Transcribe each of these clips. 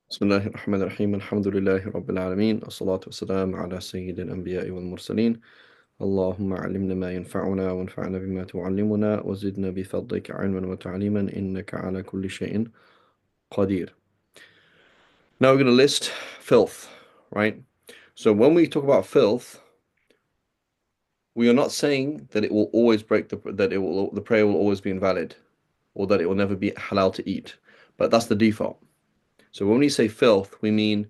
بسم الله الرحمن الرحيم الحمد لله رب العالمين الصلاة والسلام على سيد الأنبياء والمرسلين اللهم علمنا ما ينفعنا وانفعنا بما تعلمنا وزدنا بفضلك علما وتعليما إنك على كل شيء قدير. Now we're going to list filth, right? So when we talk about filth, we are not saying that it will always the prayer will always be invalid or that it will never be halal to eat, but that's the default. So when we say filth, we mean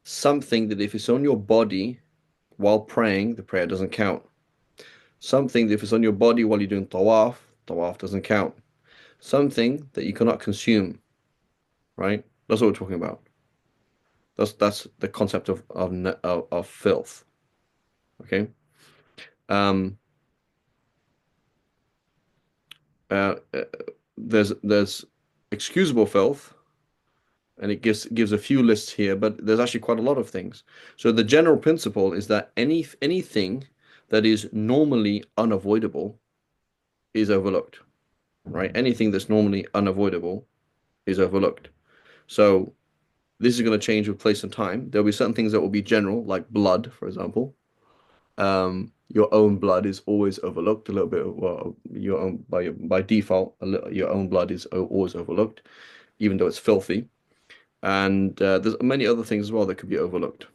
something that if it's on your body while praying, the prayer doesn't count. Something that if it's on your body while you're doing tawaf doesn't count. Something that you cannot consume, right? That's what we're talking about. That's the concept of filth. Okay. Um. Uh, uh, there's excusable filth, and it gives a few lists here, but there's actually quite a lot of things. So the general principle is that anything that is normally unavoidable is overlooked, right? Anything that's normally unavoidable is overlooked. So this is going to change with place and time. There'll be certain things that will be general, like blood, for example. Your own blood is always overlooked a little bit. Well, your own by default, your own blood is always overlooked, even though it's filthy. And there's many other things as well that could be overlooked.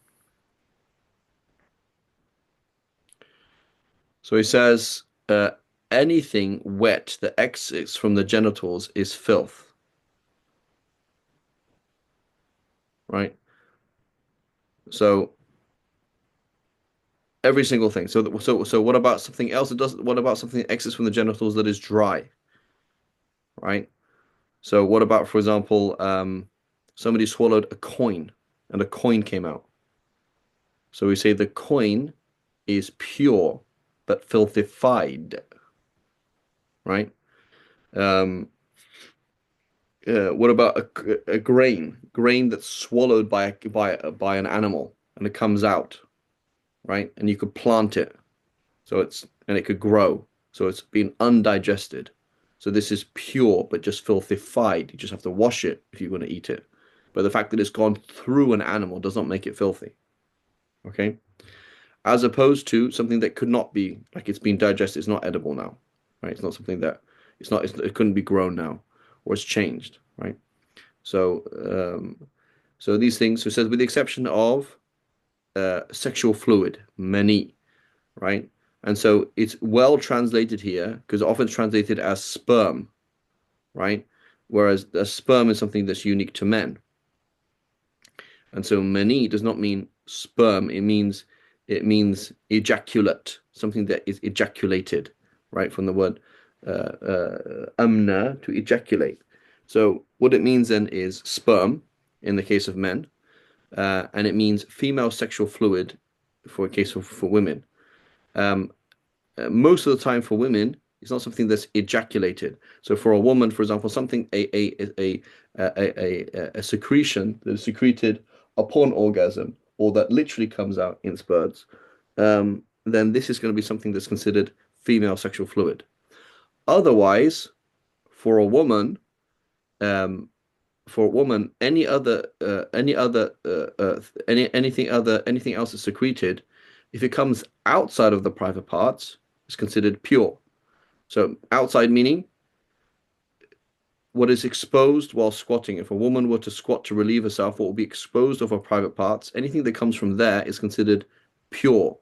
So he says, anything wet that exits from the genitals is filth, right? So every single thing. So what about something else that doesn't? What about something that exits from the genitals that is dry, right? So what about, for example, somebody swallowed a coin and a coin came out. So we say the coin is pure but filthified, right? Um, what about a grain that's swallowed by an animal and it comes out, right? And you could plant it, and it could grow, so it's been undigested. So this is pure but just filthified. You just have to wash it if you want to eat it. But the fact that it's gone through an animal does not make it filthy. Okay? As opposed to something that could not be, like it's been digested, it's not edible now. Right? It's not something that it couldn't be grown now, or it's changed, right? So so these things, so it says with the exception of sexual fluid, mani, right? And so it's well translated here because often it's translated as sperm, right? Whereas a sperm is something that's unique to men. And so mani does not mean sperm, it means ejaculate, something that is ejaculated, right? From the word amna, to ejaculate. So what it means then is sperm in the case of men, and it means female sexual fluid for a case of for women. Um, Most of the time for women, it's not something that's ejaculated. So for a woman, for example, something a secretion that is secreted upon orgasm, or that literally comes out in spurts, then this is going to be something that's considered female sexual fluid. Otherwise, for a woman, um, anything else that's secreted, if it comes outside of the private parts, is considered pure. So outside meaning what is exposed while squatting. If a woman were to squat to relieve herself, what will be exposed of her private parts, anything that comes from there is considered pure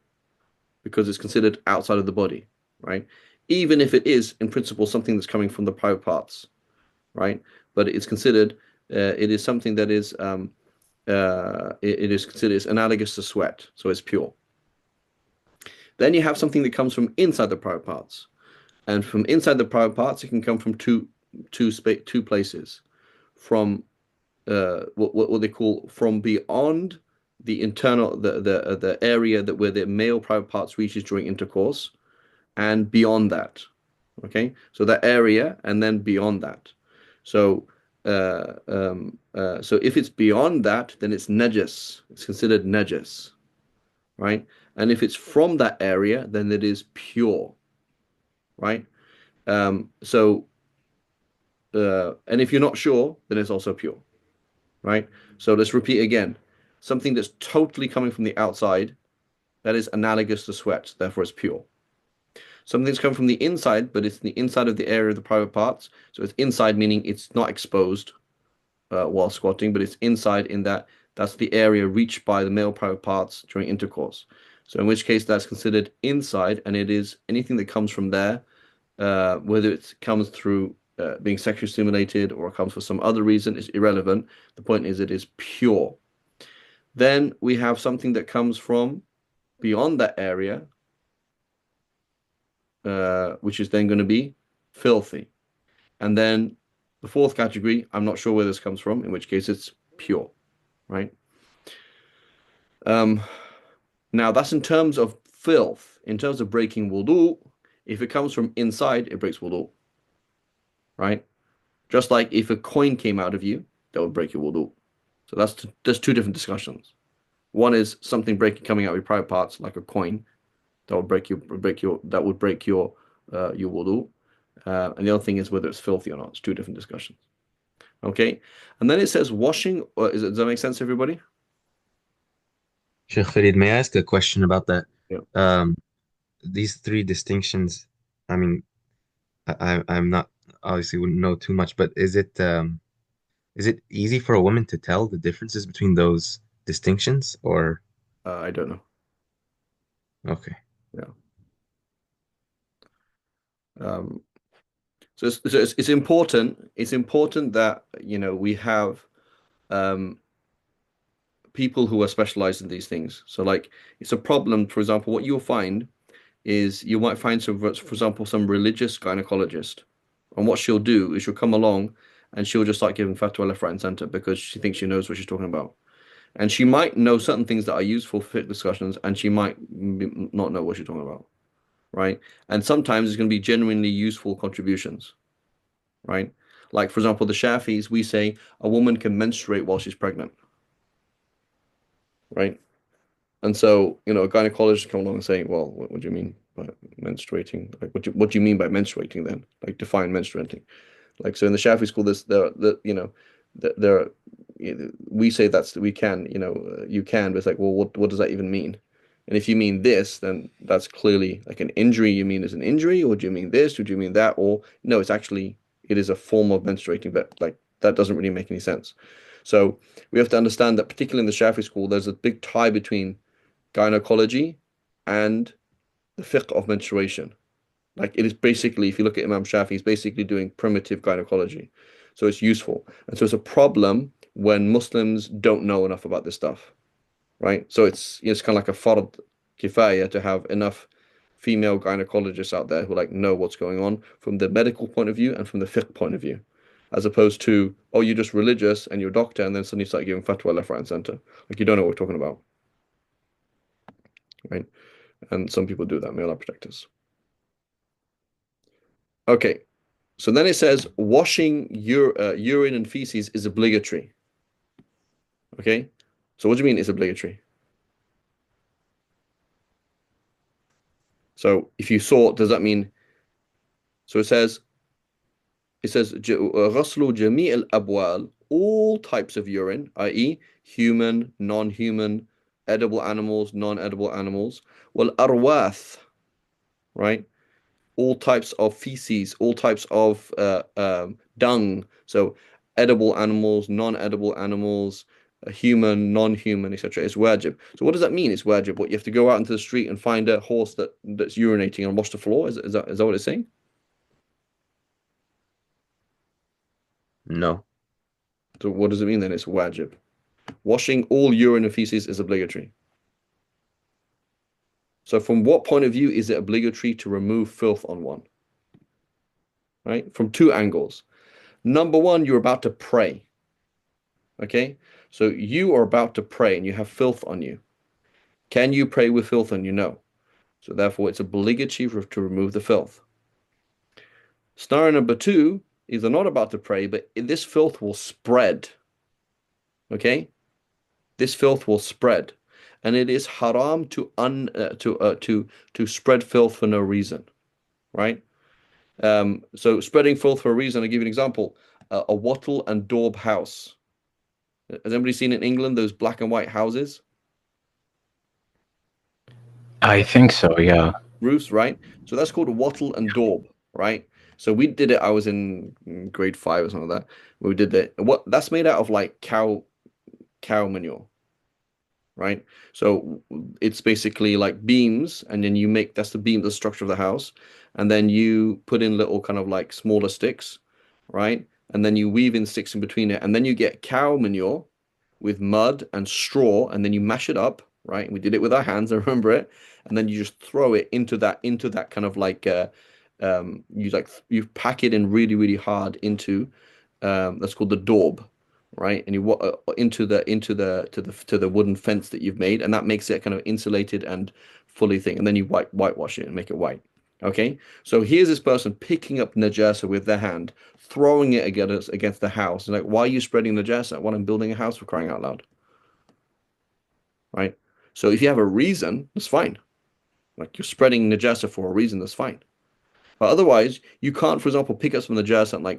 because it's considered outside of the body, right? Even if it is in principle something that's coming from the private parts, right? But it's considered it is something that is it is considered it's analogous to sweat, so it's pure. Then you have something that comes from inside the private parts, and from inside the private parts, it can come from two places, from what they call from beyond the internal the area that where the male private parts reaches during intercourse, and beyond that. Okay, so that area and then beyond that. So so if it's beyond that, then it's najis. It's considered najis, right? And if it's from that area, then it is pure, right? So and if you're not sure, then it's also pure. right? So let's repeat again. Something that's totally coming from the outside, that is analogous to sweat, therefore it's pure. Something that's coming from the inside, but it's the inside of the area of the private parts. So it's inside, meaning it's not exposed while squatting, but it's inside in that that's the area reached by the male private parts during intercourse. So in which case that's considered inside, and it is anything that comes from there, whether it comes through being sexually stimulated or it comes for some other reason, is irrelevant. The point is it is pure. Then we have something that comes from beyond that area, which is then going to be filthy. And then the fourth category, I'm not sure where this comes from, in which case it's pure, right? Now that's in terms of filth. In terms of breaking wudu, if it comes from inside, it breaks wudu, right? Just like if a coin came out of you, that would break your wudu. So there's two different discussions. One is something breaking coming out of your private parts, like a coin, that would break your wudu. And the other thing is whether it's filthy or not. It's two different discussions. Okay, and then it says washing. Does that make sense, to everybody? Sheikh Farid, may I ask a question about that? Yeah. Um, these three distinctions, I mean, I'm not obviously wouldn't know too much, but is it easy for a woman to tell the differences between those distinctions or I don't know. okay. Yeah. Um, so it's important. It's important that we have um, people who are specialized in these things. So like it's a problem. For example, what you'll find is you might find some, for example, some religious gynecologist, and what she'll do is she'll come along and she'll just start giving fatwa left, right, and center because she thinks she knows what she's talking about. And she might know certain things that are useful for fit discussions, and she might not know what she's talking about, right? And sometimes it's going to be genuinely useful contributions, right? Like, for example, the Shafis, we say a woman can menstruate while she's pregnant, right? And so, a gynecologist come along and say, well, what do you mean by menstruating? Like, what do you mean by menstruating then? Like, define menstruating. Like, so in the Shafi school, there, we say we can, you can, but it's like, well, what does that even mean? And if you mean this, then that's clearly like an injury. You mean as an injury, or do you mean this, or do you mean that? Or no, it is a form of menstruating, but like that doesn't really make any sense. So we have to understand that, particularly in the Shafi school, there's a big tie between gynecology and the fiqh of menstruation. Like it is basically, if you look at Imam Shafi, he's basically doing primitive gynecology. So it's useful. And so it's a problem when Muslims don't know enough about this stuff, right? So it's kind of like a fard kifaya to have enough female gynecologists out there who like know what's going on from the medical point of view and from the fiqh point of view, as opposed to, oh, you're just religious and you're a doctor, and then suddenly start giving fatwa left, right, and center. Like you don't know what we're talking about, right? And some people do that, male protectors. Okay, so then it says washing urine and feces is obligatory. Okay, so what do you mean it's obligatory? So if you saw, does that mean? So it says غسل جميع الأبوال, all types of urine, i.e., human, non-human, edible animals, non-edible animals. Well, arwath, right? All types of feces, all types of dung. So edible animals, non-edible animals, human, non-human, etc. It's wajib. So what does that mean? It's wajib. What, you have to go out into the street and find a horse that's urinating and wash the floor? Is that what it's saying? No. So what does it mean then? It's wajib. Washing all urine and feces is obligatory. So from what point of view is it obligatory to remove filth on one? Right? From two angles. Number one, you're about to pray. Okay? So you are about to pray and you have filth on you. Can you pray with filth on you? No. So therefore, it's obligatory to remove the filth. Scenario number two is they're not about to pray, but this filth will spread. Okay? This filth will spread. And it is haram to spread filth for no reason. Right? So spreading filth for a reason, I'll give you an example. A wattle and daub house. Has anybody seen in England those black and white houses, I think so, yeah. roofs, right? So that's called a wattle and daub, right? So we did it. I was in grade five or something like that. We did that. What that's made out of like cow manure, right? So it's basically like beams, and then you make that's the beam, the structure of the house, and then you put in little kind of like smaller sticks, right? And then you weave in sticks in between it, and then you get cow manure with mud and straw, and then you mash it up, right? We did it with our hands, I remember it, and then you just throw it into that kind of like you pack it in really really hard into that's called the daub, right? And into the wooden fence that you've made, and that makes it kind of insulated and fully thing. And then you whitewash it and make it white. Okay, so here's this person picking up najasa with their hand, throwing it against the house. And like, why are you spreading najasa? Well, I'm building a house, for crying out loud, right? So if you have a reason, that's fine. Like you're spreading najasa for a reason, that's fine. But otherwise, you can't, for example, pick up some najasa and like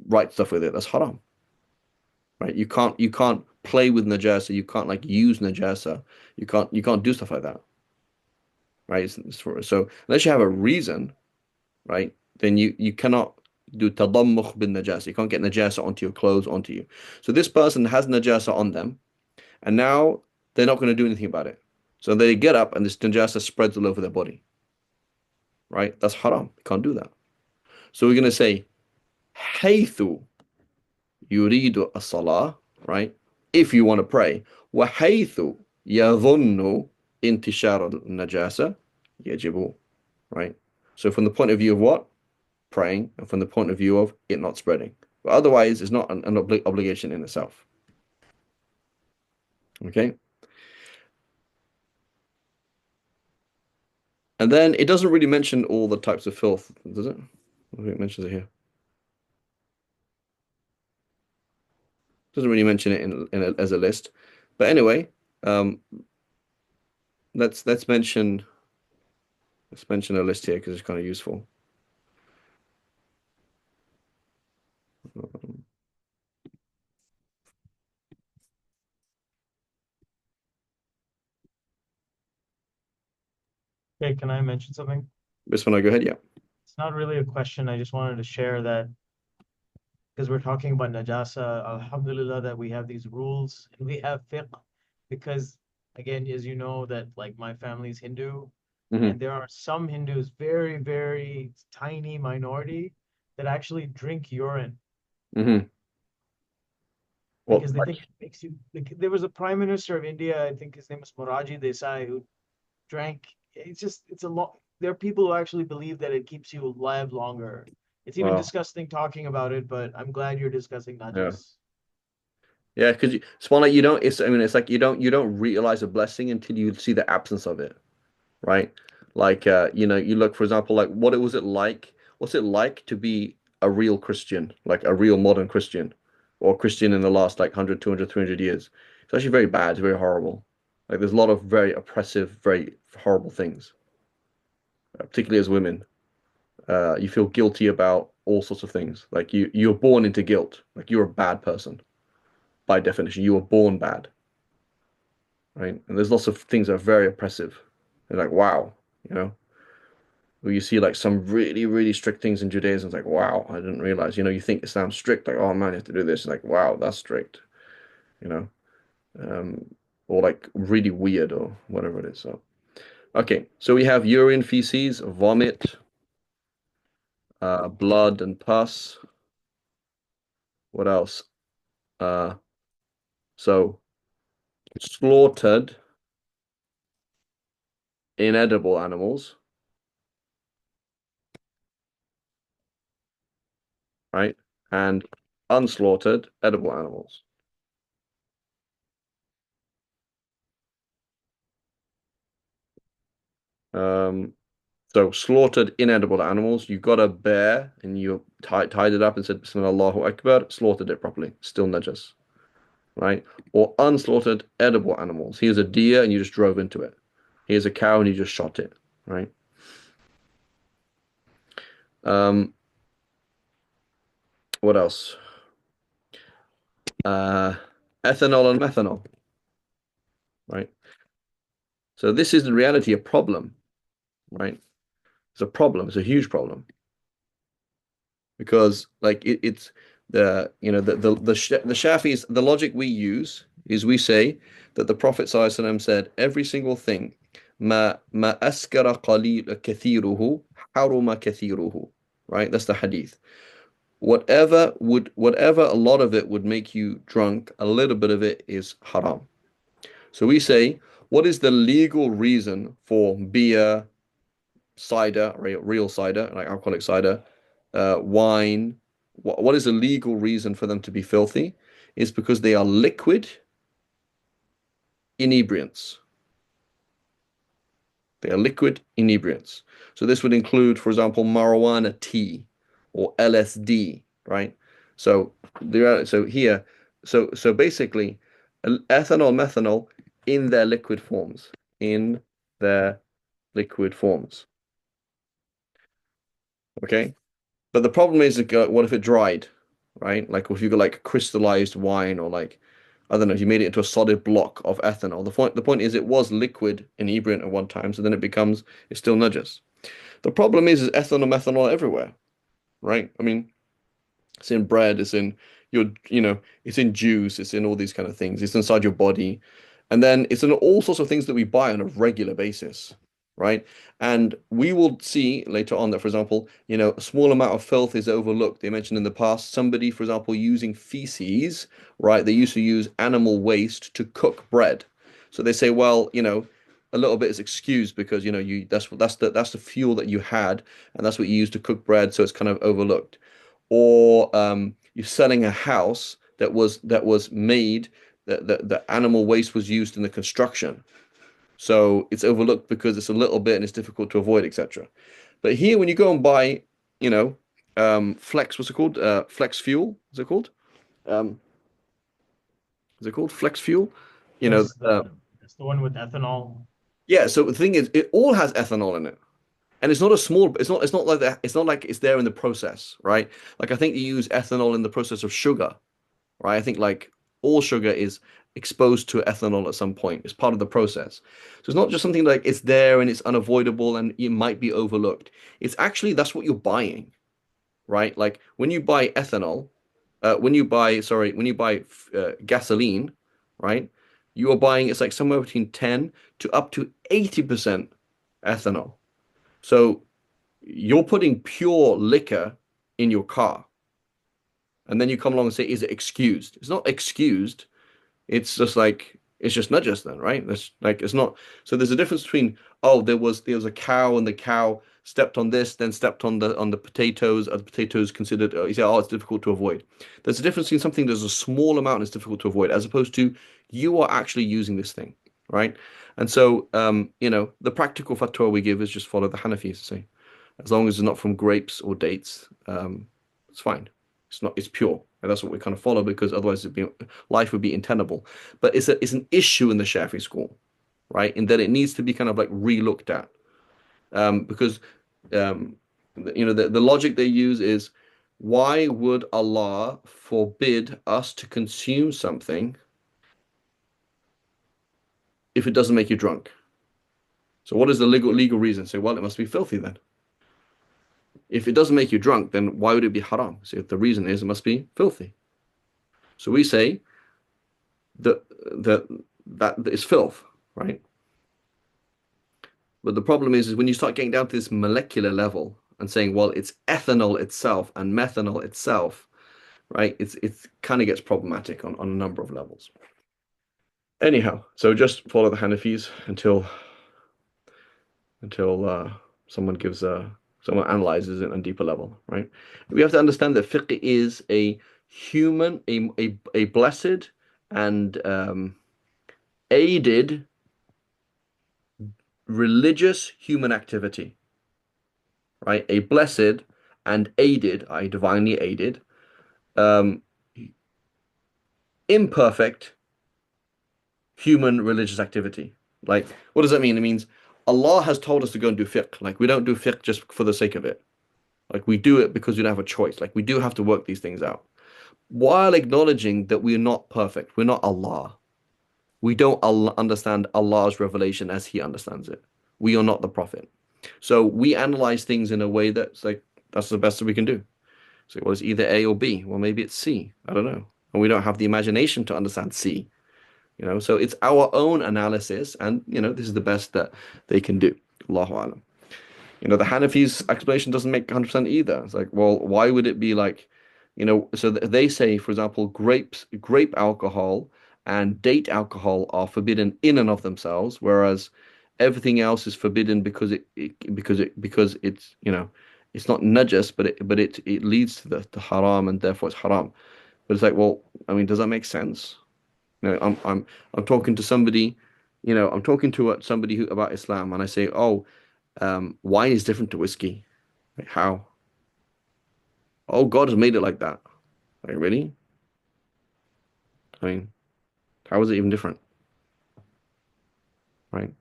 write stuff with it. That's haram, right? You can't play with najasa. You can't like use najasa. You can't do stuff like that, right? So unless you have a reason, right, then you cannot do tadammukh bin najasa. You can't get najasa onto your clothes, onto you. So this person has najasa on them, and now they're not going to do anything about it. So they get up and this najasa spreads all over their body, right? That's haram. You can't do that. So we're going to say, haythu yuridu as-salah, right? If you want to pray, وحيث يظن انتشار النجاسة يجب, right? So from the point of view of what? Praying, and from the point of view of it not spreading. But otherwise, it's not an obligation in itself. Okay? And then it doesn't really mention all the types of filth, does it? I think it mentions it here. Doesn't really mention it as a list. But anyway, um, let's mention a list here because it's kind of useful. Hey, can I mention something? This one, I go ahead. Yeah. It's not really a question. I just wanted to share that because we're talking about najasa, alhamdulillah that we have these rules and we have fiqh because again, as you know, that like my family's Hindu Hmm. and there are some Hindus, very, very tiny minority that actually drink urine Hmm. Well, because they think it makes you like there was a prime minister of India, I think his name was Moraji Desai, who drank. It's a lot. There are people who actually believe that it keeps you alive longer. It's even wow. disgusting talking about it, but I'm glad you're discussing Yeah. najas. Yeah, because it's one like you don't. It's I mean, it's like you don't realize a blessing until you see the absence of it, right? Like you look, for example, like what it was it like? What's it like to be a real Christian, like a real modern Christian, or Christian in the last like 100, 200, 300 years? It's actually very bad. It's very horrible. Like there's a lot of very oppressive, very horrible things, particularly as women. You feel guilty about all sorts of things. Like you're born into guilt. Like you're a bad person by definition. You were born bad, right? And there's lots of things that are very oppressive. They're like, wow, you know, where you see like some really, really strict things in Judaism. It's like, wow, I didn't realize. You think Islam's strict, like, oh man, you have to do this. It's like, wow, that's strict, you know, um, or like really weird or whatever it is. So, okay, so we have urine, feces, vomit, blood, and pus. What else? Uh, so slaughtered, inedible animals, right? And unslaughtered, edible animals. Um, so slaughtered inedible animals, you got a bear and you tied it up and said Bismillah Allahu Akbar, slaughtered it properly, still najas, right? Or unslaughtered edible animals. Here's a deer and you just drove into it. Here's a cow and you just shot it, right? Um, what else? uh, ethanol and methanol, right? So this is in reality a problem, right? It's a problem. It's a huge problem because like it's the you know the Shafis, the logic we use is we say that the Prophet ﷺ said every single thing ma askara qalil kathiruhu haruma kathiruhu, right? That's the hadith. Whatever a lot of it would make you drunk, a little bit of it is haram. So we say, what is the legal reason for beer, cider, real cider, like alcoholic cider, wine? What is the legal reason for them to be filthy? Is because they are liquid inebriants. They are liquid inebriants. So this would include, for example, marijuana tea or LSD, right? So so basically, ethanol, methanol in their liquid forms, in their liquid forms. Okay, but the problem is, what if it dried, right? Like if you got like crystallized wine or like I don't know, if you made it into a solid block of ethanol. The point is it was liquid inebriant at one time, so then it's still najas. The problem is ethanol, methanol everywhere, right? I mean, it's in bread, it's in it's in juice, it's in all these kind of things. It's inside your body. And then it's in all sorts of things that we buy on a regular basis, right? And we will see later on that, for example, a small amount of filth is overlooked. They mentioned in the past somebody, for example, using feces, right? They used to use animal waste to cook bread. So they say, well, a little bit is excused because that's the fuel that you had, and that's what you used to cook bread, so it's kind of overlooked. Or you're selling a house that was made the animal waste was used in the construction, so it's overlooked because it's a little bit and it's difficult to avoid, etc. But here, when you go and buy, flex, what's it called? Flex fuel, is it called? Um, is it called flex fuel? You know, Yes, that's the one with ethanol. yeah. So the thing is, it all has ethanol in it. And it's not like that. It's not like it's there in the process, right? Like I think you use ethanol in the process of sugar, right? I think like all sugar is exposed to ethanol at some point. It's part of the process. So it's not just something like it's there and it's unavoidable and it might be overlooked. It's actually that's what you're buying, right? Like when you buy ethanol, when you buy gasoline, right? You are buying it's like somewhere between 10 to up to 80% ethanol. So you're putting pure liquor in your car, and then you come along and say, "Is it excused?" It's not excused. It's just like it's just najas then, right? That's like it's not. So there's a difference between there was a cow and the cow stepped on this, then stepped on the potatoes. Are the potatoes considered? You say, "Oh, it's difficult to avoid." There's a difference between something there's a small amount and it's difficult to avoid, as opposed to you are actually using this thing, right? And so, the practical fatwa we give is just follow the Hanafis. Say, as long as it's not from grapes or dates, it's fine. It's pure. And that's what we kind of follow because otherwise life would be untenable. But it's an issue in the Shafi school, right? In that it needs to be kind of like re-looked at. Because the logic they use is why would Allah forbid us to consume something if it doesn't make you drunk? So what is the legal reason? Say, well, it must be filthy then. If it doesn't make you drunk, then why would it be haram? So if the reason is it must be filthy. So we say that is filth, right? But the problem is when you start getting down to this molecular level and saying, well, it's ethanol itself and methanol itself, right? It's kind of gets problematic on a number of levels. Anyhow, so just follow the Hanafis until someone analyzes it on a deeper level, right? We have to understand that fiqh is a human, a blessed and aided religious human activity, right? A blessed and aided, I divinely aided, um, imperfect human religious activity. Like, what does that mean? It means Allah has told us to go and do fiqh. Like, we don't do fiqh just for the sake of it. Like, we do it because we don't have a choice. Like, we do have to work these things out. while acknowledging that we're not perfect. We're not Allah. We don't understand Allah's revelation as He understands it. We are not the Prophet. So we analyze things in a way that's like, that's the best that we can do. So it was either A or B. Well, maybe it's C. I don't know. And we don't have the imagination to understand C. So it's our own analysis, and this is the best that they can do. Allahu alam. The Hanafi's explanation doesn't make 100% either. It's like, well, why would it be like, so they say, for example, grape alcohol and date alcohol are forbidden in and of themselves, whereas everything else is forbidden because it's not najas, but it leads to the haram, and therefore it's haram. But it's like, well, I mean, does that make sense? I'm talking to somebody, I'm talking to somebody who about Islam, and I say, oh, wine is different to whiskey. Like, how? Oh, God has made it like that. Like, really? I mean, how is it even different? Right?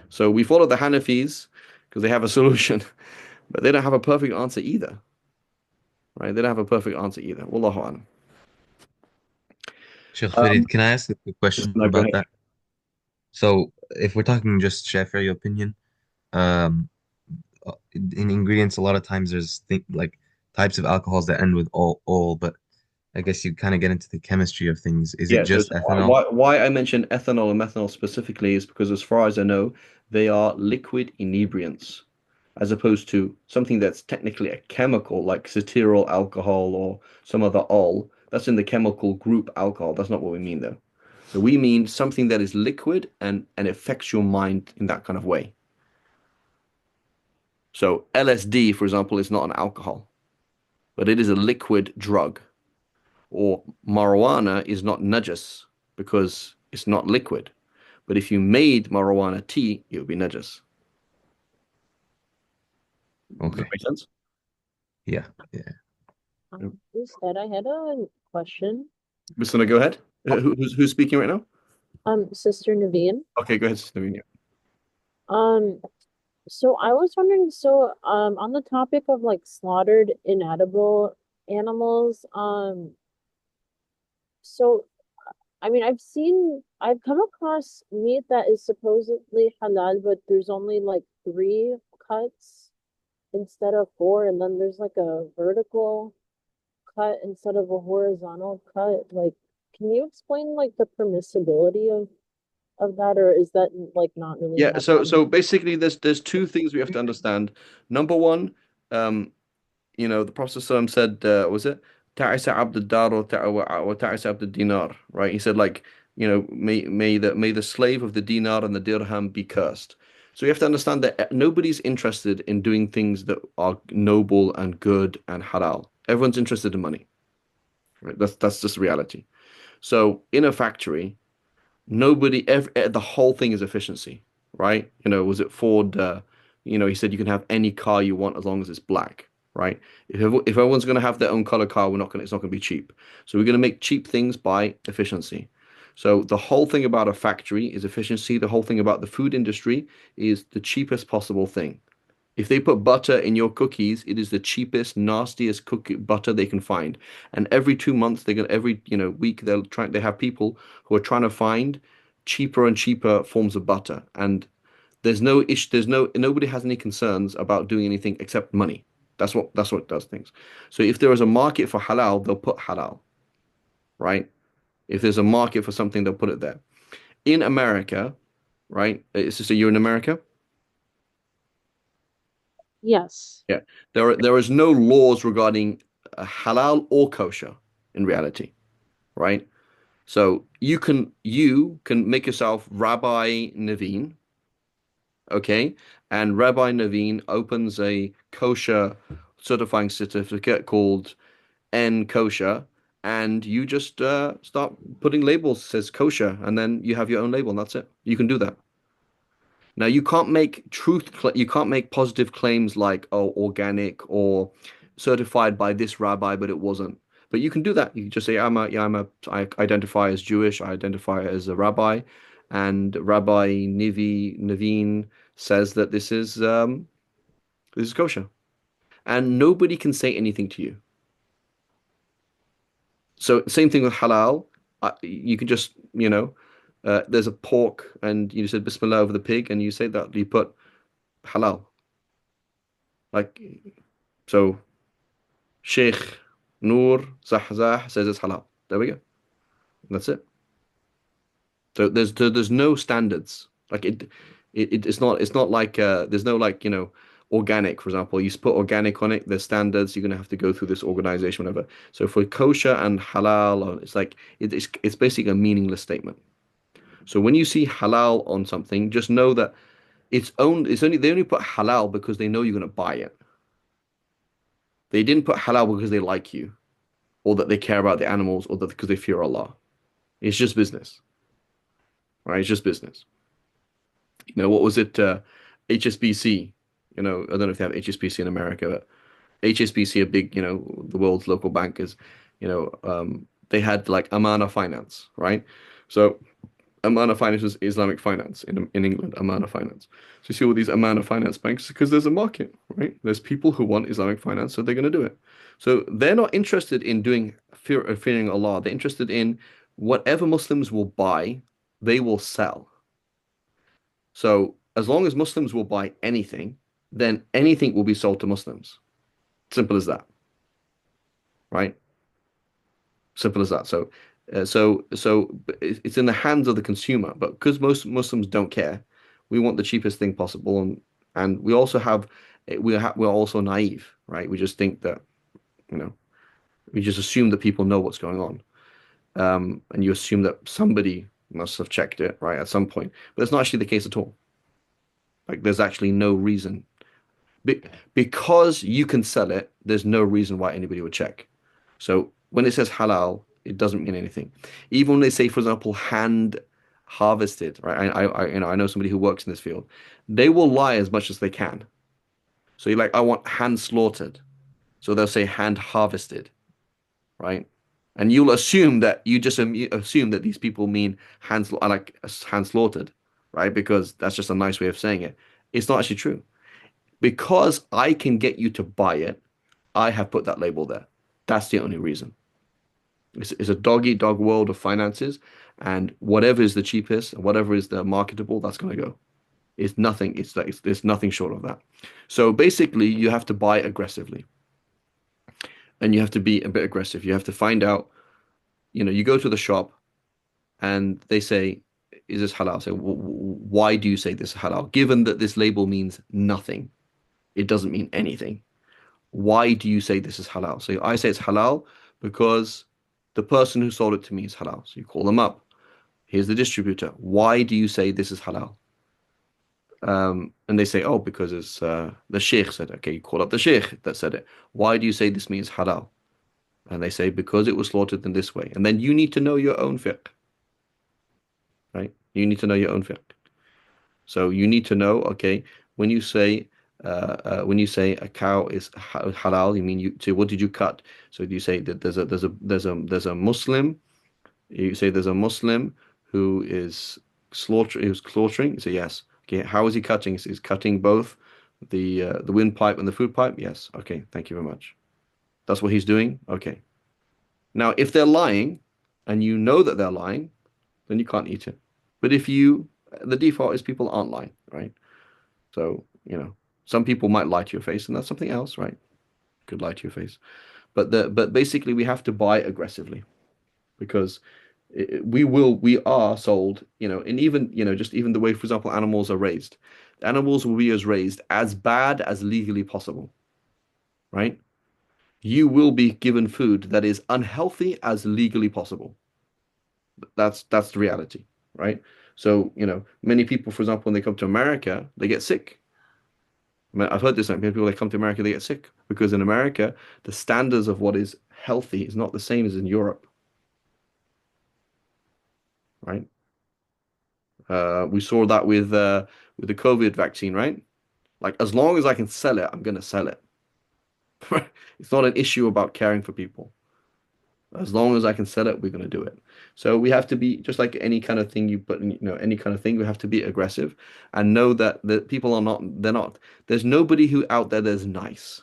So we follow the Hanafis because they have a solution, but they don't have a perfect answer either. Right? They don't have a perfect answer either. Wallahu alam. Sheikh Um, Farid, can I ask a quick question no, go about ahead. that? So, if we're talking just Shafi'i opinion, um, in ingredients, a lot of times there's like types of alcohols that end with all, but I guess you kind of get into the chemistry of things. Is it Yeah, so just ethanol? why I mentioned ethanol and methanol specifically is because, as far as I know, they are liquid inebriants, as opposed to something that's technically a chemical like cetyl alcohol or some other ol. That's in the chemical group alcohol. That's not what we mean though. So we mean something that is liquid and affects your mind in that kind of way. So LSD, for example, is not an alcohol, but it is a liquid drug. Or marijuana is not najas because it's not liquid. But if you made marijuana tea, it would be najas. Does that Okay. make sense? Yeah. Yeah. Instead, I had a question. Mr. Gonna go ahead. Who's speaking right now? Sister Naveen. Okay, go ahead, Sister Naveen. Um, so I was wondering, on the topic of like slaughtered inedible animals, so I mean, I've come across meat that is supposedly halal, but there's only like three cuts instead of four, and then there's like a vertical cut instead of a horizontal cut. Like, can you explain like the permissibility of that, or is that like not really Yeah, so happening? so basically there's two things we have to understand. Number one, the Prophet ﷺ said, was it Ta'isa abd dar wa ta'isa abd dinar, right? He said like, may the slave of the dinar and the dirham be cursed. So you have to understand that nobody's interested in doing things that are noble and good and halal. Everyone's interested in money, right? That's just reality. So in a factory, the whole thing is efficiency, right? Was it Ford? He said you can have any car you want as long as it's black, right? If everyone's going to have their own color car, it's not going to be cheap. So we're going to make cheap things by efficiency. So the whole thing about a factory is efficiency. The whole thing about the food industry is the cheapest possible thing. If they put butter in your cookies, it is the cheapest, nastiest cookie butter they can find. And every 2 months, every week they have people who are trying to find cheaper and cheaper forms of butter. And nobody has any concerns about doing anything except money. That's what does things. So if there is a market for halal, they'll put halal, right? If there's a market for something, they'll put it there. In America, right? So you're in America? Yes. Yeah, there is no laws regarding halal or kosher in reality, right? So you can make yourself Rabbi Naveen, okay? And Rabbi Naveen opens a kosher certifying certificate called N kosher, and you just start putting labels that says kosher, and then you have your own label, and that's it. You can do that. Now you can't make positive claims like, oh, organic or certified by this rabbi, but it wasn't. But you can do that. You can just say, I identify as Jewish, I identify as a rabbi, and Rabbi Naveen says that this is kosher, and nobody can say anything to you. So same thing with halal. You can just, there's a pork and you said Bismillah over the pig and you say that you put halal. Like, so Sheikh Noor Zahzah says it's halal. There we go. That's it. So there's no standards. Like it's not like there's no like organic, for example. You put organic on it, there's standards. You're gonna have to go through this organization, whatever. So for kosher and halal, it's like it's basically a meaningless statement. So when you see halal on something, just know that it's only they only put halal because they know you're gonna buy it. They didn't put halal because they like you or that they care about the animals or that because they fear Allah. It's just business, right? It's just business. What was it? HSBC. I don't know if they have HSBC in America, but HSBC, a big, the world's local bank is, they had like Amana Finance, right? So Amana Finance is Islamic finance in England, Amana Finance. So you see all these Amana Finance banks because there's a market, right? There's people who want Islamic finance, so they're going to do it. So they're not interested in doing fearing Allah. They're interested in whatever Muslims will buy, they will sell. So as long as Muslims will buy anything, then anything will be sold to Muslims. Simple as that, right? Simple as that. So it's in the hands of the consumer, but because most Muslims don't care, we want the cheapest thing possible, and we're also naive, right? We just think that you know we just assume that people know what's going on, and you assume that somebody must have checked it, right, at some point, but it's not actually the case at all. Like there's actually no reason. Be because you can sell it, there's no reason why anybody would check. So when it says halal, it doesn't mean anything. Even when they say, for example, hand harvested, right? I know somebody who works in this field. They will lie as much as they can. So you're like, I want hand slaughtered. So they'll say hand harvested, right? And you'll assume that you just assume that these people mean hand slaughtered, right? Because that's just a nice way of saying it. It's not actually true. Because I can get you to buy it, I have put that label there. That's the only reason. It's a dog eat dog world of finances, and whatever is the cheapest and whatever is the marketable, that's going to go. It's nothing. It's nothing short of that. So basically, you have to buy aggressively, and you have to be a bit aggressive. You have to find out. You go to the shop, and they say, "Is this halal?" So why do you say this is halal? Given that this label means nothing, it doesn't mean anything. Why do you say this is halal? So I say it's halal because the person who sold it to me is halal. So you call them up. Here's the distributor. Why do you say this is halal? And they say, oh, because it's the sheikh said. Okay, you call up the sheikh that said it. Why do you say this means halal? And they say because it was slaughtered in this way. And then you need to know your own fiqh, right? You need to know your own fiqh. So you need to know, okay, when you say a cow is halal, you mean you say what did you cut? So do you say that there's a Muslim? You say there's a Muslim who's slaughtering. You say yes. Okay, how is he cutting? He's cutting both the windpipe and the food pipe. Yes. Okay, thank you very much. That's what he's doing. Okay. Now, if they're lying, and you know that they're lying, then you can't eat it. But the default is people aren't lying, right? So, some people might lie to your face, and that's something else, right? Could lie to your face. But basically we have to buy aggressively because we are sold, and even, just even the way, for example, animals are raised. Animals will be raised as bad as legally possible, right? You will be given food that is unhealthy as legally possible. That's the reality, right? So, many people, for example, when they come to America, they get sick. I mean, I've heard this. Like, people that come to America, they get sick because in America, the standards of what is healthy is not the same as in Europe, right? We saw that with the COVID vaccine, right? Like, as long as I can sell it, I'm going to sell it. It's not an issue about caring for people. As long as I can sell it, we're going to do it. So we have to be just like any kind of thing you put in, any kind of thing, we have to be aggressive and know that the people are not, they're not, there's nobody who out there that's nice,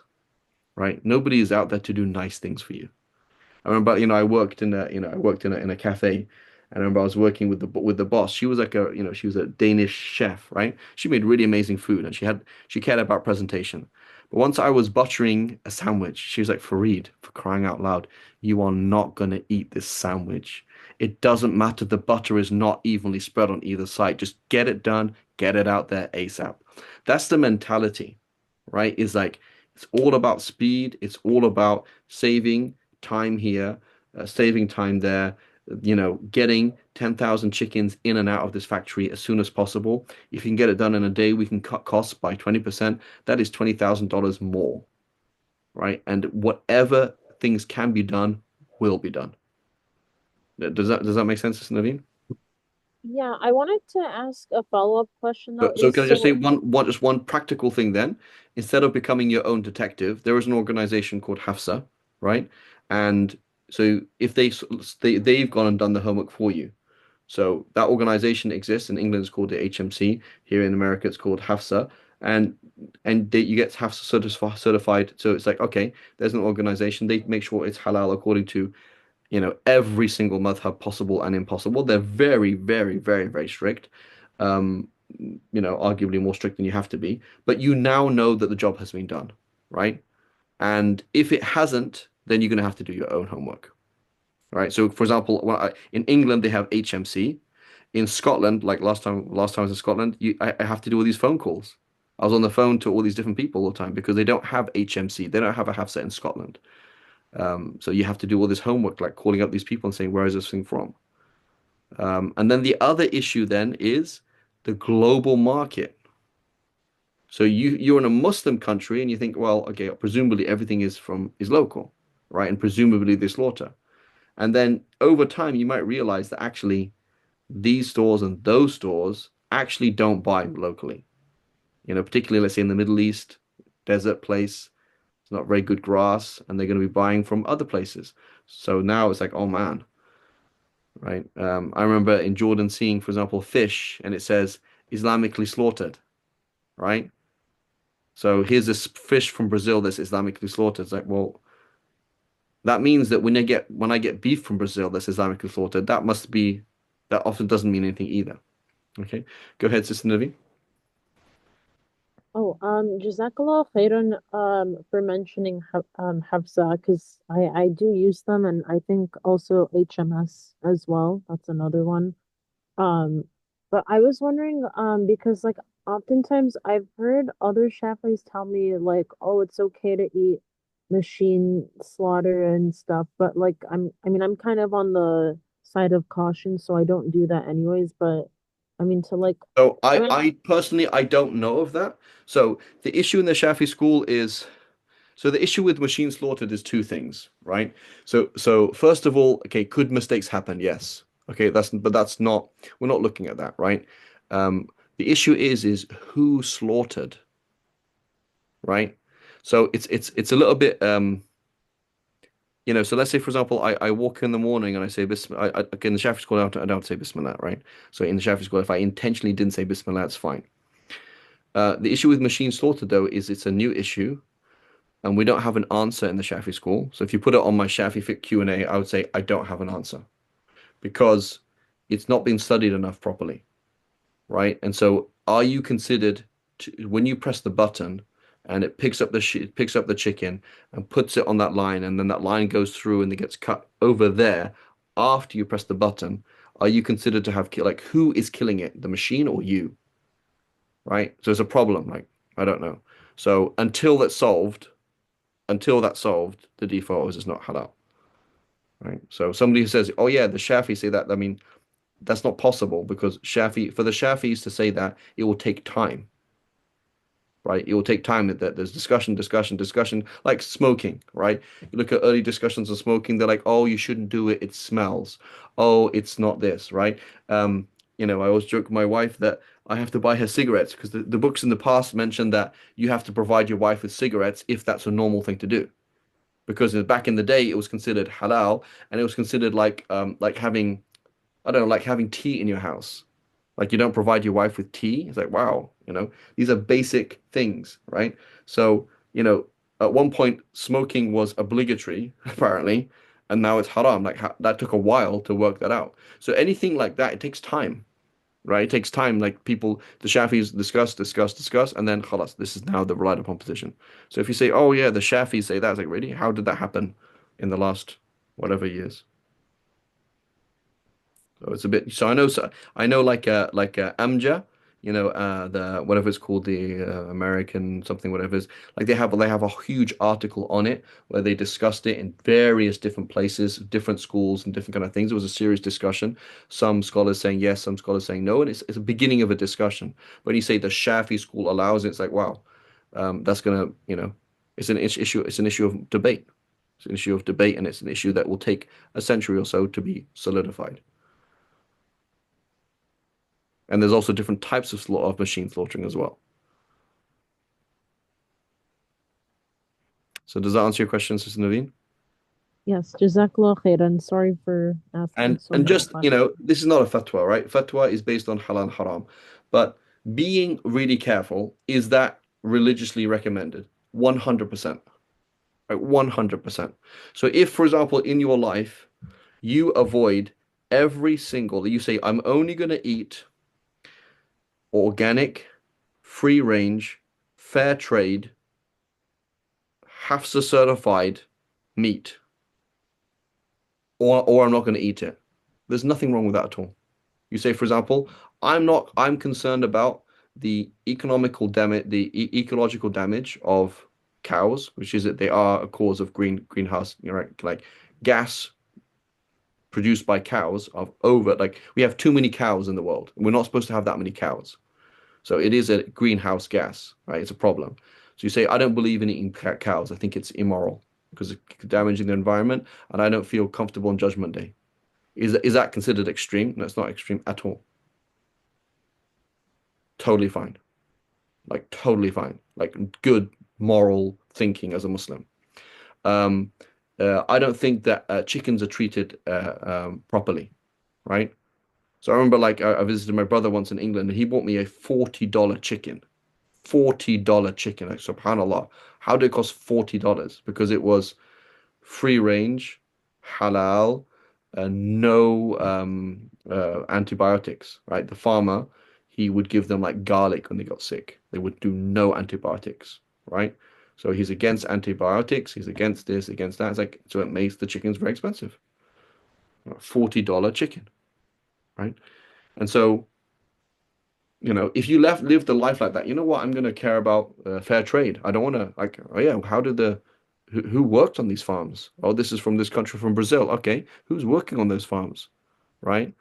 right? Nobody is out there to do nice things for you. I remember, I worked in a cafe, and I remember I was working with the boss. She was like she was a Danish chef, right? She made really amazing food, and she cared about presentation. But once I was buttering a sandwich, she was like, Fareed, for crying out loud, you are not gonna eat this sandwich. It doesn't matter. The butter is not evenly spread on either side. Just get it done, get it out there ASAP. That's the mentality, right? Is like it's all about speed. It's all about saving time here, saving time there. Getting 10,000 chickens in and out of this factory as soon as possible. If you can get it done in a day, we can cut costs by 20%. That is $20,000 more, right? And whatever things can be done will be done. Does that make sense, Naveen? Yeah, I wanted to ask a follow-up question though. So Is can I just say so one practical thing then? Instead of becoming your own detective, there is an organization called HAFSA, right? And so if they've gone and done the homework for you. So that organization exists in England. It's called the HMC. Here in America, it's called HAFSA, and you get HAFSA certified. So it's like, okay, there's an organization. They make sure it's halal according to every single madhab possible and impossible. They're very, very, very, very strict. Um, Arguably more strict than you have to be. But you now know that the job has been done, right? And if it hasn't, then you're going to have to do your own homework, right? So, for example, in England they have HMC. In Scotland, like last time I was in Scotland, I have to do all these phone calls. I was on the phone to all these different people all the time because they don't have HMC. They don't have a HAFSA in Scotland. So you have to do all this homework, like calling up these people and saying, where is this thing from? And then the other issue then is the global market. So you're in a Muslim country and you think, well, okay, presumably everything is local, right? And presumably they slaughter. And then over time you might realize that actually these stores and those stores actually don't buy locally. Particularly let's say in the Middle East, desert place, it's not very good grass, and they're going to be buying from other places. So now it's like, oh man, right? I remember in Jordan seeing, for example, fish, and it says Islamically slaughtered, right? So here's this fish from Brazil that's Islamically slaughtered. It's like, well, that means that when I get beef from Brazil that's Islamically slaughtered, that often doesn't mean anything either. Okay, go ahead, Sister Navi. Oh, Jazakallah khairan for mentioning Hafsa because I do use them and I think also HMS as well. That's another one. Um, but I was wondering because like oftentimes I've heard other Shafis tell me like, oh, it's okay to eat machine slaughter and stuff, but like I mean I'm kind of on the side of caution, so I don't do that anyways, but I mean to like So I I, mean I personally I don't know of that. So the issue in the Shafi school is so the issue with machine slaughtered is two things, right? So first of all, okay, could mistakes happen? Yes. Okay, that's not we're not looking at that, right? The issue is who slaughtered, right? So it's a little bit so let's say for example I walk in the morning and I say Bismillah. Okay, in the Shafi school I don't say Bismillah, right? So in the Shafi school if I intentionally didn't say Bismillah, it's fine. The issue with machine slaughter though is it's a new issue and we don't have an answer in the Shafi school. So if you put it on my Shafi Fiqh Q&A, I would say I don't have an answer because it's not been studied enough properly, right? And so are you considered when you press the button and it picks up the chicken and puts it on that line and then that line goes through and it gets cut over there after you press the button, are you considered to have like who is killing it, the machine or you? Right? So it's a problem. Like, I don't know. So until that's solved, the default is it's not halal. Right? So somebody who says, "Oh yeah, the Shafi say that," I mean, that's not possible because for the Shafis to say that, it will take time. Right? It will take time that there's discussion, discussion, discussion, like smoking, right? You look at early discussions on smoking, they're like, oh, you shouldn't do it, it smells. Oh, it's not this, right? I always joke with my wife that I have to buy her cigarettes because the books in the past mentioned that you have to provide your wife with cigarettes if that's a normal thing to do. Because back in the day it was considered halal and it was considered like having I don't know, like having tea in your house. Like you don't provide your wife with tea. It's like, wow, these are basic things, right? So, at one point smoking was obligatory, apparently, and now it's haram. Like that took a while to work that out. So anything like that, it takes time, right? It takes time. Like people, the Shafis discuss, and then khalas, this is now the relied upon position. So if you say, oh yeah, the Shafis say that, it's like, really? How did that happen in the last whatever years? So it's a bit. So I know like Amja, the whatever it's called, the American something whatever it is. Like they have a huge article on it where they discussed it in various different places, different schools and different kind of things. It was a serious discussion. Some scholars saying yes, some scholars saying no, and it's a beginning of a discussion. When you say the Shafi school allows it, it's like wow, that's gonna it's an issue. It's an issue of debate. It's an issue of debate, and it's an issue that will take a century or so to be solidified. And there's also different types of machine slaughtering as well. So does that answer your question, Sister Naveen? Yes, Jazakallah khairan. Sorry for asking And so and many just, questions. this is not a fatwa, right? Fatwa is based on halal and haram. But being really careful, is that religiously recommended? 100%. Right? 100%. So if, for example, in your life, you avoid you say, I'm only going to eat organic, free range, fair trade, HAFSA certified meat, or I'm not going to eat it. There's nothing wrong with that at all. You say, for example, I'm concerned about the economical damage, the ecological damage of cows, which is that they are a cause of greenhouse, right? Like gas produced by cows of over, like we have too many cows in the world. We're not supposed to have that many cows. So it is a greenhouse gas, right? It's a problem. So you say, I don't believe in eating cows. I think it's immoral because it's damaging the environment, and I don't feel comfortable on Judgment Day. Is that considered extreme? No, it's not extreme at all. Totally fine. Like totally fine. Like good moral thinking as a Muslim. Um, I don't think that chickens are treated properly, right? So I remember like I visited my brother once in England, and he bought me a $40 chicken. $40 chicken. Like, subhanAllah. How did it cost $40? Because it was free range, halal, no antibiotics, right? The farmer, he would give them like garlic when they got sick. They would do no antibiotics, right? So he's against antibiotics, he's against this, against that. It's like, so it makes the chickens very expensive. $40 chicken, right? And so, if you live the life like that, you know what? I'm going to care about fair trade. I don't want to like, oh yeah, who worked on these farms? Oh, this is from this country, from Brazil. Okay, who's working on those farms, right?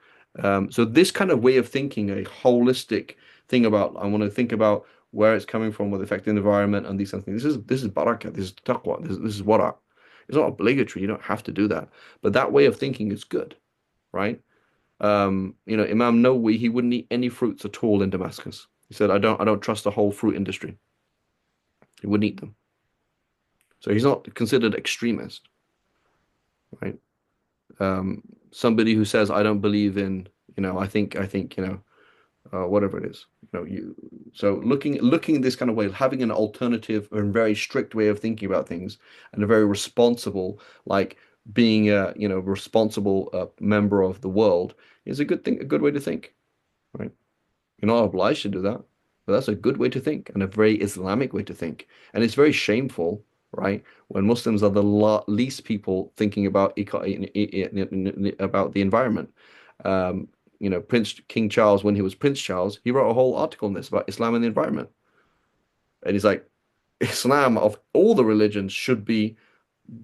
So this kind of way of thinking, a holistic thing about, I want to think about where it's coming from, what affecting the environment, and these kind of things. This is barakah. This is taqwa. This is wara. It's not obligatory. You don't have to do that, but that way of thinking is good, right? Imam Nawawi, he wouldn't eat any fruits at all in Damascus. He said, I don't trust the whole fruit industry. He wouldn't eat them. So he's not considered extremist, right? Somebody who says, I don't believe in, I think, whatever it is, so looking at this kind of way, having an alternative and very strict way of thinking about things, and a very responsible, like being a, responsible member of the world is a good thing, a good way to think, right? You're not obliged to do that, but that's a good way to think and a very Islamic way to think. And it's very shameful, right? When Muslims are the least people thinking about about the environment. Prince King Charles, when he was Prince Charles, he wrote a whole article on this about Islam and the environment. And he's like, Islam of all the religions should be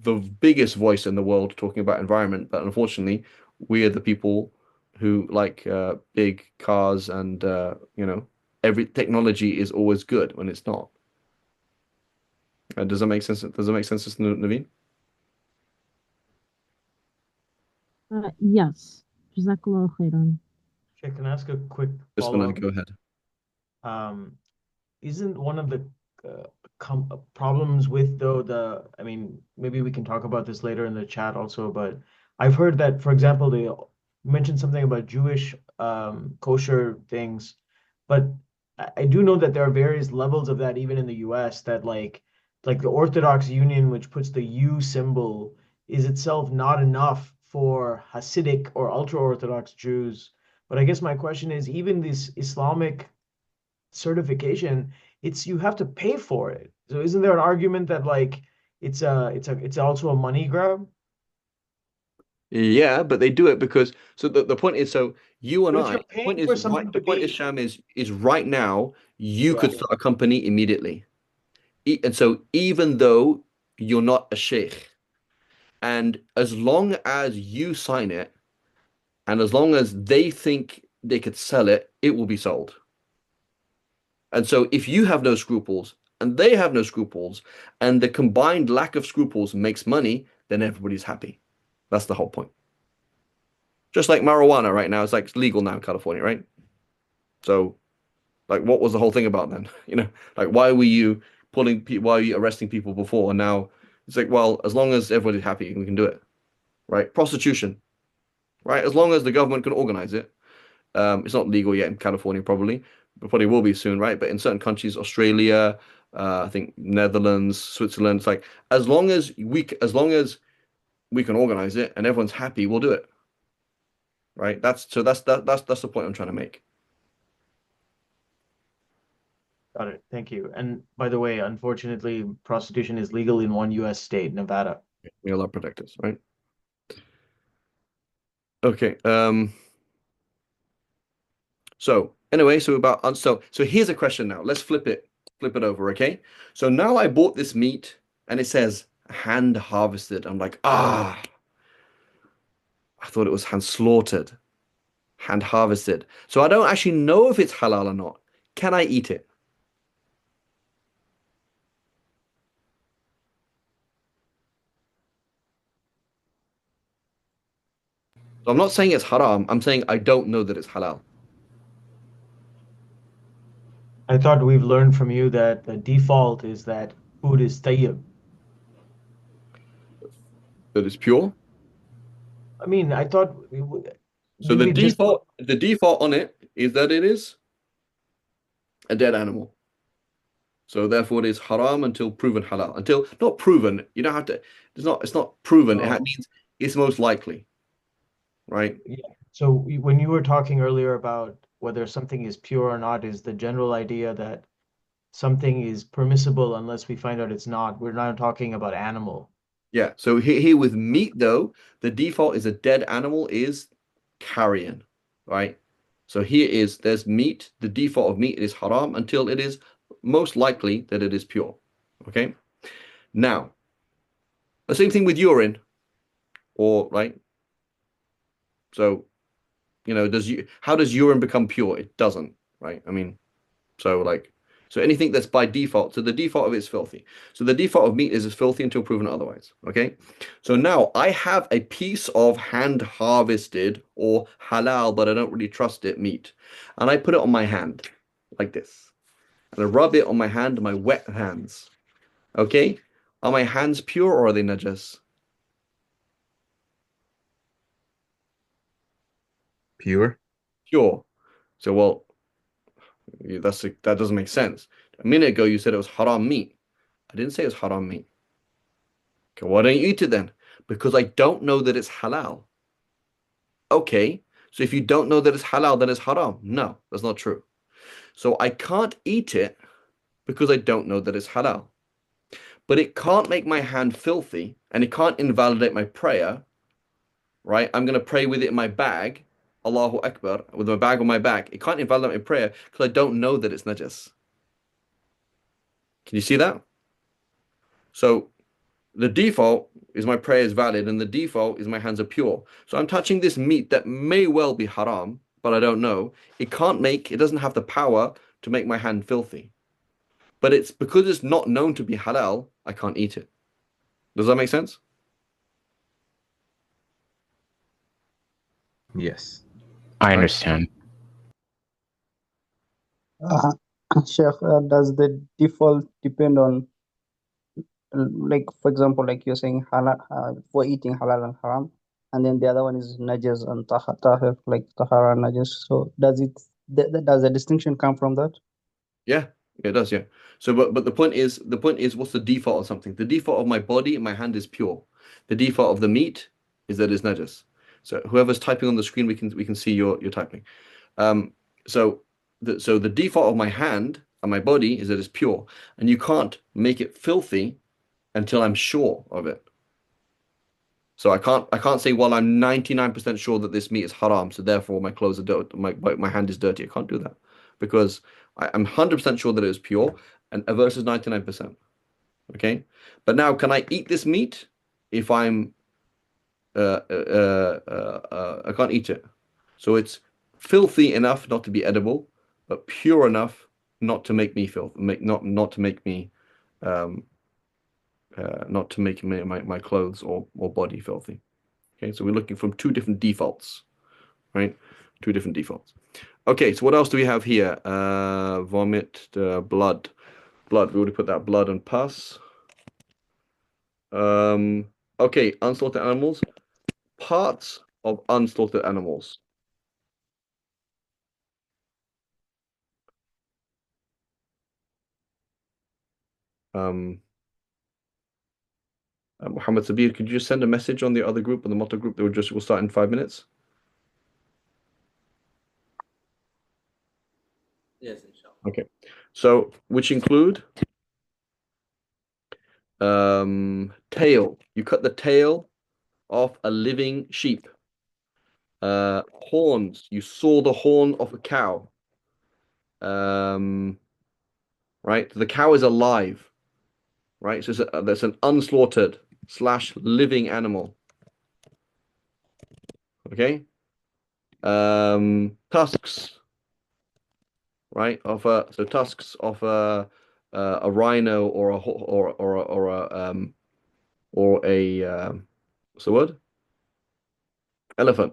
the biggest voice in the world talking about environment, but unfortunately, we are the people who like big cars, and every technology is always good when it's not. Does that make sense? Does that make sense, Naveen? Yes, Jazakallah khairan. Okay, can I ask a quick Just gonna follow-up? go ahead. Um, isn't one of the problems with though I mean, maybe we can talk about this later in the chat also, but I've heard that, for example, they mentioned something about Jewish kosher things, but I do know that there are various levels of that even in the US, that like the Orthodox Union, which puts the U symbol is itself not enough for Hasidic or ultra-Orthodox Jews. But I guess my question is, even this Islamic certification, you have to pay for it. So isn't there an argument that like it's also a money grab? Yeah, but they do it because the point is, so you and But if I, you're the point paying for is right, something the to point is, be, Sham, is right now you yeah, could start a company immediately. And so even though you're not a sheikh, and as long as you sign it, and as long as they think they could sell it, it will be sold. And so if you have no scruples and they have no scruples, and the combined lack of scruples makes money, then everybody's happy. That's the whole point. Just like marijuana right now, it's like it's legal now in California, right? So, like, what was the whole thing about then? Like, why were you why are you arresting people before? And now it's like, well, as long as everybody's happy, we can do it, right? Prostitution, right? As long as the government can organize it, it's not legal yet in California, probably, but probably will be soon, right? But in certain countries, Australia, I think Netherlands, Switzerland, it's like as long as we can organize it and everyone's happy, we'll do it, right? That's the point I'm trying to make. got it. Thank you. And by the way, unfortunately, prostitution is legal in one U.S. state, Nevada. We are protectors, right? Okay. So anyway, so here's a question now. Let's flip it over, okay? So now I bought this meat and it says hand harvested. I'm like, I thought it was hand slaughtered, hand harvested. So I don't actually know if it's halal or not. Can I eat it? So I'm not saying it's haram. I'm saying I don't know that it's halal. I thought we've learned from you that the default is that food is tayyib. That it's pure. I mean, I thought So did the we just default on it is that it is a dead animal. So therefore, it is haram until proven halal. Until not proven, you don't have to. It's not proven. oh, Means it's most likely, right? yeah. So when you were talking earlier about whether something is pure or not, is the general idea that something is permissible unless we find out it's not. We're not talking about animal. Yeah. So here with meat though, the default is a dead animal is carrion, right? So here is there's meat. The default of meat is haram until it is most likely that it is pure. Okay. Now the same thing with urine, or right. So how does urine become pure? It doesn't, right? I mean, so like so anything that's by default, so the default of it is filthy. So the default of meat is filthy until proven otherwise. Okay. So now I have a piece of hand harvested or halal, but I don't really trust it meat. And I put it on my hand like this. And I rub it on my hand, my wet hands. Okay. Are my hands pure or are they najas? Pure? Pure. So well, that doesn't make sense. A minute ago you said it was haram meat. I didn't say it was haram meat. Okay, why don't you eat it then? Because I don't know that it's halal. Okay, so if you don't know that it's halal, then it's haram. No, that's not true. So I can't eat it because I don't know that it's halal. But it can't make my hand filthy and it can't invalidate my prayer, right? I'm going to pray with it in my bag, Allahu Akbar, with my bag on my back. It can't invalidate my prayer because I don't know that it's najas. Can you see that? So the default is my prayer is valid, and the default is my hands are pure. So I'm touching this meat that may well be haram, but I don't know. It doesn't have the power to make my hand filthy. But it's because it's not known to be halal, I can't eat it. Does that make sense? Yes. I Right. understand. Uh, Chef, does the default depend on, like, for example, like you're saying halal for eating halal and haram, and then the other one is najas and tahir, like tahara and najas. So does the distinction come from that? Yeah, it does, yeah. So but the point is what's the default of something? The default of my body and my hand is pure. The default of the meat is that it's najas. So whoever's typing on the screen, we can see your typing. So the default of my hand and my body is that it's pure, and you can't make it filthy until I'm sure of it. So I can't say, well, I'm 99% sure that this meat is haram, so therefore my clothes are dirty, my hand is dirty. I can't do that because I'm 100% sure that it is pure, and versus 99%. Okay, but now can I eat this meat if I'm I can't eat it. So it's filthy enough not to be edible, but pure enough not to make me not to make me um, not to make my clothes or body filthy. Okay, so we're looking from two different defaults, right? Two different defaults. Okay, so what else do we have here? Vomit, blood. Blood, we already put that blood and pus. Okay, unslaughtered animals. Parts of unslaughtered animals. Um, Muhammad Sabir, could you just send a message on the other group, on the motto group? We'll start in 5 minutes. Yes, inshallah. Okay. So, which include tail. You cut the tail off a living sheep. Horns. You saw the horn of a cow. Right? The cow is alive. Right? So that's an unslaughtered / living animal. Okay. Tusks. Right? So tusks of a rhino or a what's the word? Elephant.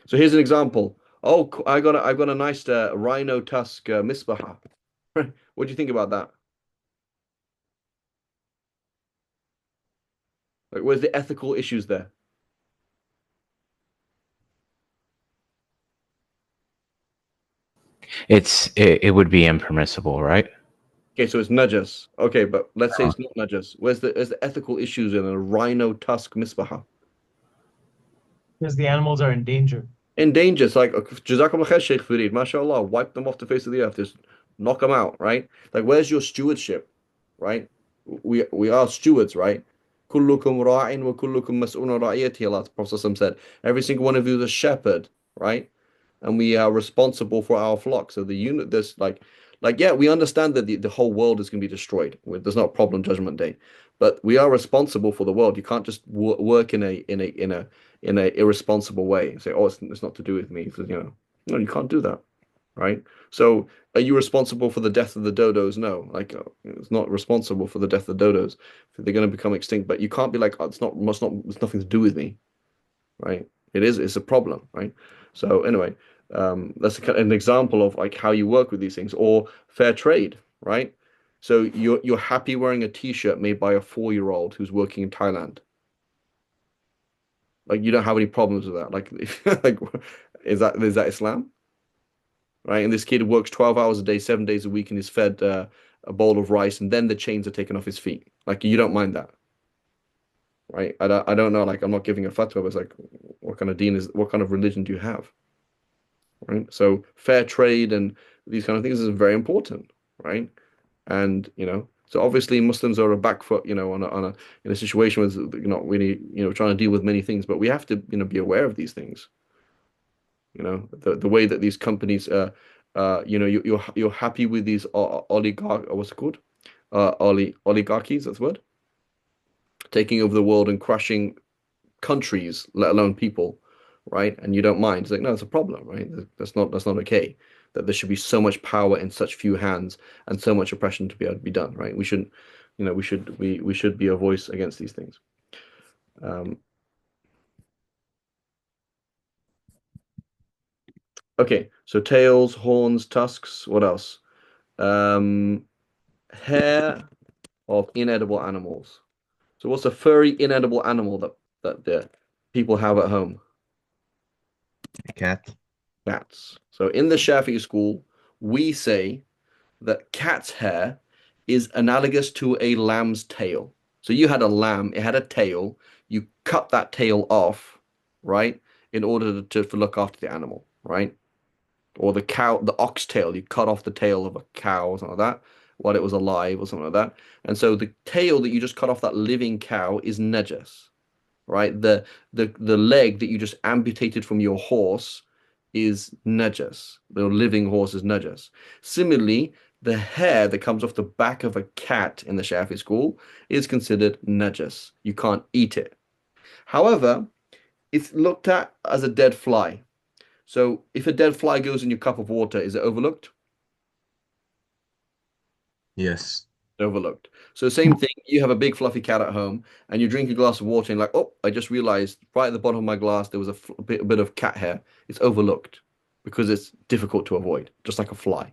So here's an example. Oh, I've got a nice rhino tusk misbaha. What do you think about that? Like, where's the ethical issues there? It would be impermissible, right? Okay, so it's najas. Okay, but let's say it's not najas. Where's the ethical issues in a rhino tusk misbaha? Because the animals are in danger. In danger. It's like, Jazakallah khair, Sheikh Farid, mashallah, wipe them off the face of the earth. Just knock them out, right? Like, where's your stewardship, right? We are stewards, right? Kullukum ra'in wa kullukum mas'ulun ra'iyati, Allah, Prophet said. Every single one of you is a shepherd, right? And we are responsible for our flock. So the unit, this yeah, we understand that the whole world is going to be destroyed. There's not a problem Judgment Day, but we are responsible for the world. You can't just work in a irresponsible way. Say, oh, it's not to do with me. So, no, you can't do that, right? So, are you responsible for the death of the dodos? No, like it's not responsible for the death of the dodos. They're going to become extinct, but you can't be like, oh, it's nothing to do with me, right? It's a problem, right? So anyway, that's an example of like how you work with these things, or fair trade, right? So you're happy wearing a t-shirt made by a 4-year-old who's working in Thailand. Like you don't have any problems with that. Like, like is that Islam? Right? And this kid works 12 hours a day, 7 days a week, and is fed a bowl of rice, and then the chains are taken off his feet. Like you don't mind that, right? I don't know. Like I'm not giving a fatwa, but it's like, what kind of religion do you have? Right? So fair trade and these kind of things is very important, right? And so obviously Muslims are a back foot, in a situation where you're not really, trying to deal with many things, but we have to, be aware of these things. The way that these companies, you're happy with these what's it called? Oligarchies, that's the word, taking over the world and crushing countries, let alone people, right? And you don't mind. It's like, no, it's a problem, right? That's not okay. That there should be so much power in such few hands and so much oppression to be able to be done, right? We shouldn't, we should be a voice against these things. Okay, so tails, horns, tusks, what else? Hair of inedible animals. So what's a furry inedible animal that the people have at home? A cat. Cats. So in the Shafi'i school, we say that cat's hair is analogous to a lamb's tail. So you had a lamb, it had a tail, you cut that tail off, right, in order to look after the animal, right? Or the cow, the oxtail, you cut off the tail of a cow or something like that while it was alive or something like that. And so the tail that you just cut off that living cow is najas, right? The leg that you just amputated from your horse is najas. The living horse is najas. Similarly, the hair that comes off the back of a cat in the Shafi school is considered najas. You can't eat it. However, it's looked at as a dead fly. So if a dead fly goes in your cup of water, is it overlooked? Yes. Overlooked. So same thing, you have a big fluffy cat at home and you drink a glass of water and like, oh, I just realized right at the bottom of my glass there was a bit of cat hair. It's overlooked because it's difficult to avoid, just like a fly.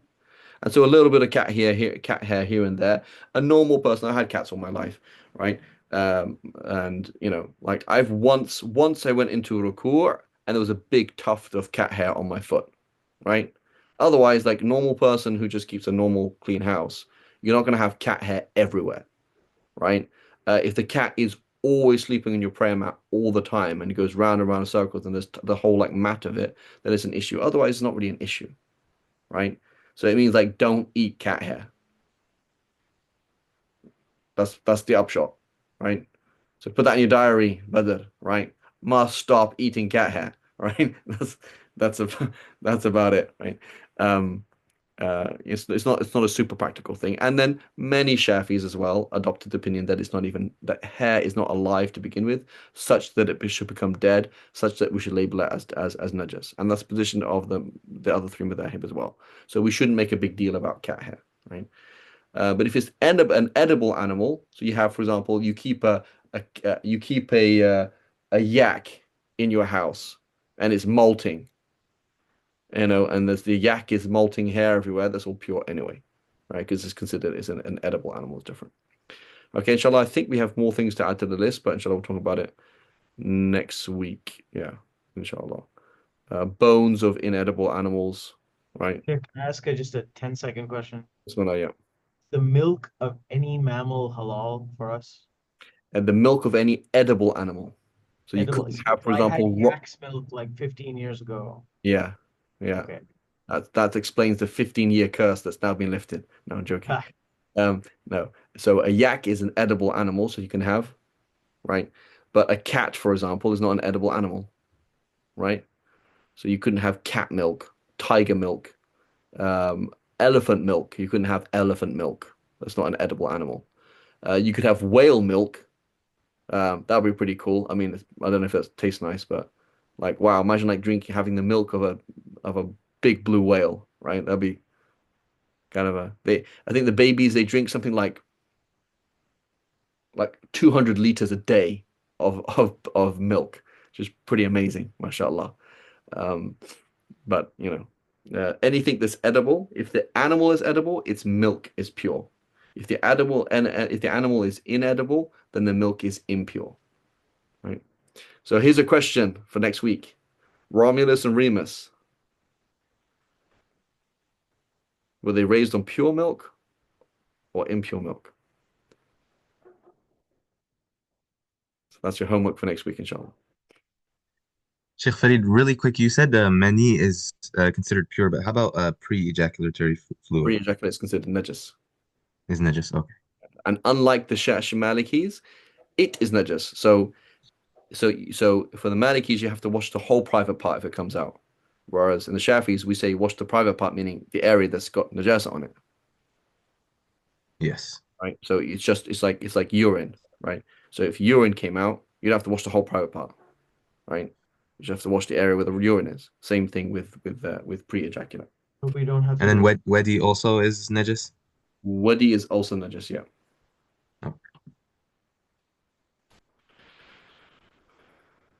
And so a little bit of cat hair here and there. A normal person, I had cats all my life, right? And like I've once I went into a ruku' and there was a big tuft of cat hair on my foot, right? Otherwise, like normal person who just keeps a normal clean house, you're not going to have cat hair everywhere, right? If the cat is always sleeping in your prayer mat all the time and it goes round and round in circles and there's the whole like mat of it, then it's an issue. Otherwise, it's not really an issue, right? So it means like don't eat cat hair. That's the upshot, right? So put that in your diary, brother, right? Must stop eating cat hair, right? That's a, that's about it, right? Um, it's not a super practical thing. And then many Shafis as well adopted the opinion that it's not even that hair is not alive to begin with, such that it should become dead, such that we should label it as najas. And that's the position of the other three madhahib as well. So we shouldn't make a big deal about cat hair, right? But if it's an edible animal, so you have, for example, you keep a yak in your house and it's molting, and there's the yak is molting hair everywhere. That's all pure anyway, right? Because it's considered as an edible animal. It's different. Okay, inshallah, I think we have more things to add to the list, but inshallah, we'll talk about it next week. Yeah, inshallah. Bones of inedible animals, right? Here, can I ask just a 10-second question? This one, yeah. The milk of any mammal halal for us? And the milk of any edible animal. So you Edible. couldn't have, for So I had example, yak's milk like 15 years ago. yeah, yeah. Okay. That explains the 15-year curse that's now been lifted. No, I'm joking. Ha. No. So a yak is an edible animal, so you can have, right? But a cat, for example, is not an edible animal, right? So you couldn't have cat milk, tiger milk, elephant milk. You couldn't have elephant milk. That's not an edible animal. You could have whale milk. That would be pretty cool. I mean, I don't know if it tastes nice, but like, wow, imagine like having the milk of a big blue whale, right? That'd be kind of I think the babies they drink something like 200 liters a day of milk, which is pretty amazing, mashallah. Um, but anything that's edible, if the animal is edible, its milk is pure. If the animal is inedible, then the milk is impure. Right. So here's a question for next week: Romulus and Remus, were they raised on pure milk or impure milk? So that's your homework for next week, inshallah. Sheikh Farid, really quick, you said mani is considered pure, but how about pre-ejaculatory fluid? Pre-ejaculate is considered najis. Isn't it just okay? And unlike the Malikis, it is najis. So for the Malikis, you have to wash the whole private part if it comes out. Whereas in the Shafis, we say wash the private part, meaning the area that's got najasa on it. Yes. Right. So it's like urine, right? So if urine came out, you'd have to wash the whole private part, right? You just have to wash the area where the urine is. Same thing with pre-ejaculate. Hope we don't have to And then do wedi also is najis? Wadi is also najis, yeah. Oh.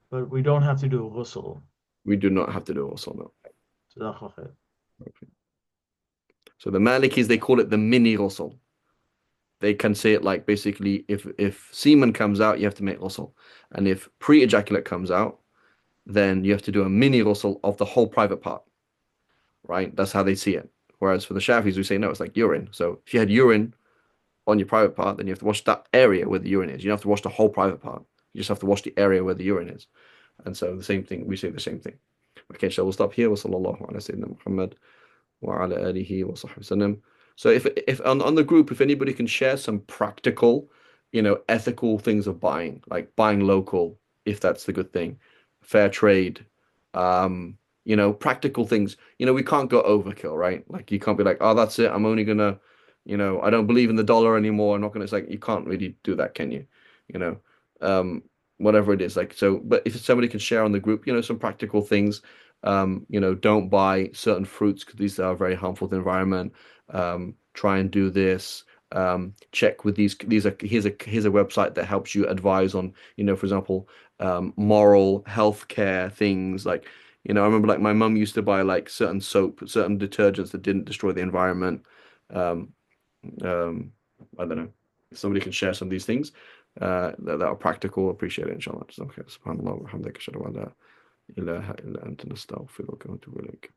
but we don't have to do ghusl. We do not have to do also no. Jazakallah khair. So the Malikis, they call it the mini ghusl. They can say it like basically if semen comes out, you have to make ghusl. And if pre-ejaculate comes out, then you have to do a mini ghusl of the whole private part. Right? That's how they see it. Whereas for the Shafis, we say no, it's like urine. So if you had urine on your private part, then you have to wash that area where the urine is. You don't have to wash the whole private part. You just have to wash the area where the urine is. And so the same thing, we say the same thing. Okay, so we'll stop here. وصلى الله على سيدنا محمد وعلى آله وصحبه وسلم. So if on the group, if anybody can share some practical, ethical things of buying, like buying local, if that's the good thing, fair trade, practical things. We can't go overkill, right? Like you can't be like, oh, that's it. I'm only gonna, I don't believe in the dollar anymore. I'm not gonna. It's like you can't really do that, can you? You know, whatever it is. Like so, but if somebody can share on the group, some practical things. Don't buy certain fruits because these are very harmful to the environment. Try and do this. Check with these. Here's a website that helps you advise on, for example, moral healthcare things. Like, I remember like my mum used to buy like certain soap, certain detergents that didn't destroy the environment. Um, I don't know. If somebody can share some of these things that are practical, appreciate it, inshallah. Okay, subhanallah wa bihamdika, ashhadu an la ilaha illa anta nastaghfiruka wa atubu ilaik.